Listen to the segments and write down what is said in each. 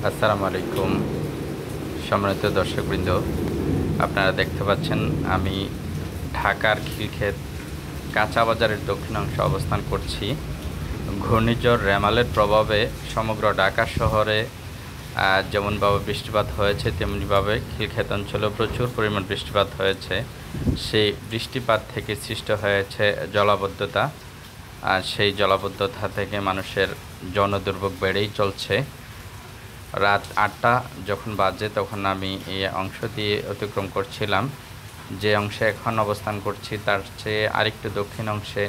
আসসালামু আলাইকুম। সম্মানিত দর্শকবৃন্দ, আপনারা দেখতে পাচ্ছেন আমি ঢাকার খিলক্ষেত কাঁচা বাজারের দক্ষিণাংশে অবস্থান করছি। ঘূর্ণিঝড় রেমালের প্রভাবে সমগ্র ঢাকা শহরে যেমনভাবে বৃষ্টিপাত হয়েছে তেমনিভাবে খিলক্ষেত অঞ্চলেও প্রচুর পরিমাণ বৃষ্টিপাত হয়েছে। সেই বৃষ্টিপাত থেকে সৃষ্টি হয়েছে জলাবদ্ধতা, আর সেই জলাবদ্ধতা থেকে মানুষের জনদুর্ভোগ বেড়েই চলছে। রাত ৮টা যখন বাজে তখন আমি এই অংশ দিয়ে অতিক্রম করছিলাম। যে অংশে এখন অবস্থান করছি তার চেয়ে আরেকটু দক্ষিণ অংশে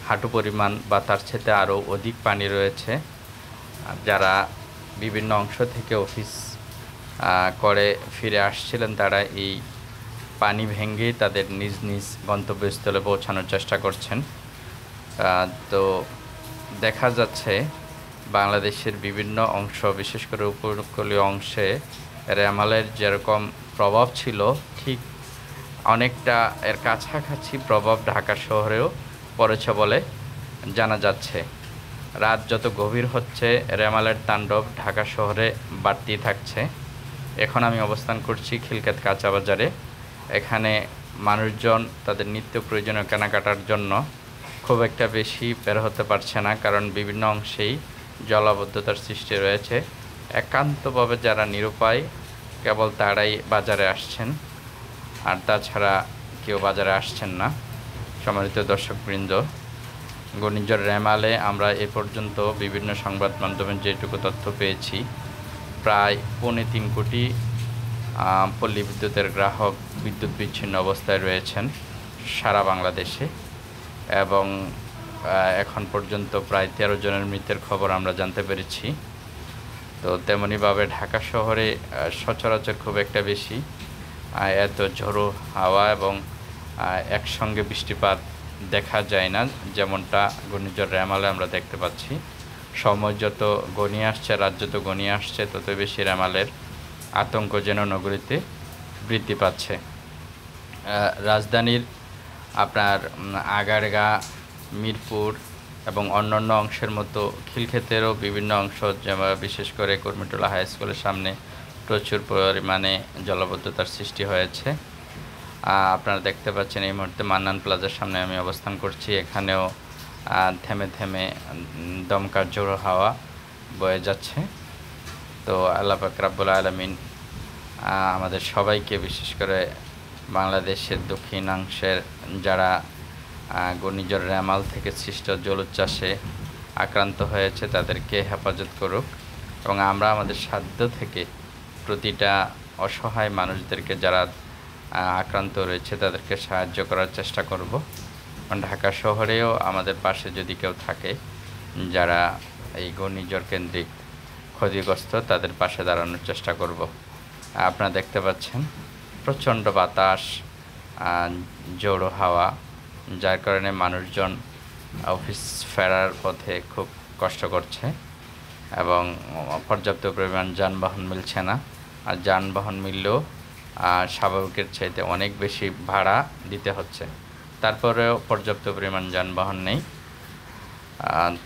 হাঁটু পরিমাণ বা তার চেয়ে আরও অধিক পানি রয়েছে। যারা বিভিন্ন অংশ থেকে অফিস করে ফিরে আসছিলেন তারা এই পানি ভেঙেই তাদের নিজ নিজ গন্তব্যস্থলে পৌঁছানোর চেষ্টা করছেন। তো দেখা যাচ্ছে বাংলাদেশের বিভিন্ন অংশ, বিশেষ করে উপকূলীয় অংশে রেমালের যেরকম প্রভাব ছিল ঠিক অনেকটা এর কাছাকাছি প্রভাব ঢাকা শহরেও পড়েছে বলে জানা যাচ্ছে। রাত যত গভীর হচ্ছে রেমালের তাণ্ডব ঢাকা শহরে বাড়তেই থাকছে। এখন আমি অবস্থান করছি খিলক্ষেত কাঁচা বাজারে। এখানে মানুষজন তাদের নিত্য প্রয়োজনীয় কেনাকাটার জন্য খুব একটা বেশি বের হতে পারছে না, কারণ বিভিন্ন অংশেই জলাবদ্ধতার সৃষ্টি রয়েছে। একান্তভাবে যারা নিরুপায় কেবল তারাই বাজারে আসছেন, আর তাছাড়া কেউ বাজারে আসছেন না। সম্মানিত দর্শকবৃন্দ, ঘূর্ণিঝড় রেমালে আমরা এ পর্যন্ত বিভিন্ন সংবাদ মাধ্যমে যেটুকু তথ্য পেয়েছি, প্রায় ৩.৫ কোটি পল্লী বিদ্যুতের গ্রাহক বিদ্যুৎ বিচ্ছিন্ন অবস্থায় রয়েছেন সারা বাংলাদেশে, এবং এখন পর্যন্ত প্রায় ১৩ জনের মৃত্যুর খবর আমরা জানতে পেরেছি। তো তেমনিভাবে ঢাকা শহরে সচরাচর খুব একটা বেশি এত ঝোড়ো হাওয়া এবং একসঙ্গে বৃষ্টিপাত দেখা যায় না, যেমনটা ঘূর্ণিঝড় রেমালে আমরা দেখতে পাচ্ছি। সময় যত গনিয়ে আসছে, রাত যত গনিয়ে আসছে, তত বেশি রেমালের আতঙ্ক যেন নগরীতে বৃদ্ধি পাচ্ছে। রাজধানীর আপনার আগারগাঁ, মিরপুর এবং অন্যান্য অংশের মতো খিলক্ষেতেরও বিভিন্ন অংশ, যেমন বিশেষ করে কুর্মিটোলা হাই স্কুলের সামনে প্রচুর পরিমাণে জলাবদ্ধতার সৃষ্টি হয়েছে। আপনারা দেখতে পাচ্ছেন এই মুহূর্তে মান্নান প্লাজার সামনে আমি অবস্থান করছি। এখানেও থেমে থেমে দমকা জোড়ো হাওয়া বয়ে যাচ্ছে। তো আল্লাহ পাক রাব্বুল আলামিন আমাদের সবাইকে, বিশেষ করে বাংলাদেশের দক্ষিণাংশের যারা ঘূর্ণিঝড় রেমাল থেকে সৃষ্ট জলোচ্ছ্বাসে আক্রান্ত হয়েছে তাদেরকে হেফাজত করুক, এবং আমরা আমাদের সাধ্য থেকে প্রতিটা অসহায় মানুষদেরকে যারা আক্রান্ত রয়েছে তাদেরকে সাহায্য করার চেষ্টা করব। ঢাকা শহরেও আমাদের পাশে যদি কেউ থাকে যারা এই ঘূর্ণিঝড় কেন্দ্রিক ক্ষতিগ্রস্ত, তাদের পাশে দাঁড়ানোর চেষ্টা করব। আপনারা দেখতে পাচ্ছেন প্রচণ্ড বাতাস, জোড়ো হাওয়া, যার কারণে মানুষজন অফিস ফেরার পথে খুব কষ্ট করছে এবং পর্যাপ্ত পরিমাণ যানবাহন মিলছে না। আর যানবাহন মিললেও স্বাভাবিকের চাইতে অনেক বেশি ভাড়া দিতে হচ্ছে, তারপরেও পর্যাপ্ত পরিমাণ যানবাহন নেই।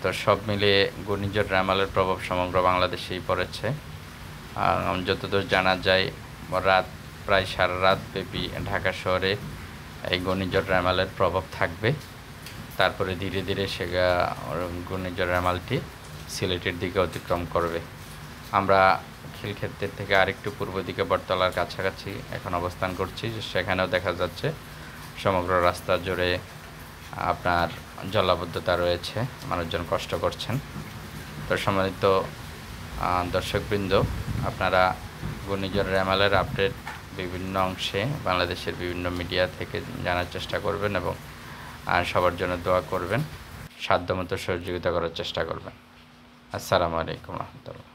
তো সব মিলিয়ে ঘূর্ণিঝড় রেমালের প্রভাব সমগ্র বাংলাদেশেই পড়েছে। যতদূর জানা যায় প্রায় সারা রাত ব্যাপী ঢাকা শহরে এই ঘূর্ণিঝড় রেমালের প্রভাব থাকবে। তারপরে ধীরে ধীরে ঘূর্ণিঝড় রেমালটি সিলেটের দিকে অতিক্রম করবে। আমরা খিলক্ষেতের থেকে আরেকটু পূর্ব দিকে বটতলার কাছাকাছি এখন অবস্থান করছি। সেখানেও দেখা যাচ্ছে সমগ্র রাস্তা জুড়ে আপনার জলাবদ্ধতা রয়েছে, মানুষজন কষ্ট করছেন। তো সম্মানিত দর্শকবৃন্দ, আপনারা ঘূর্ণিঝড় রেমালের আপডেট বিভিন্ন অংশে বাংলাদেশের বিভিন্ন মিডিয়া থেকে জানার চেষ্টা করবেন এবং সবার জন্য দোয়া করবেন, সাধ্যমতো সহযোগিতা করার চেষ্টা করবেন। আসসালামু আলাইকুম রহমতুল্লাহ।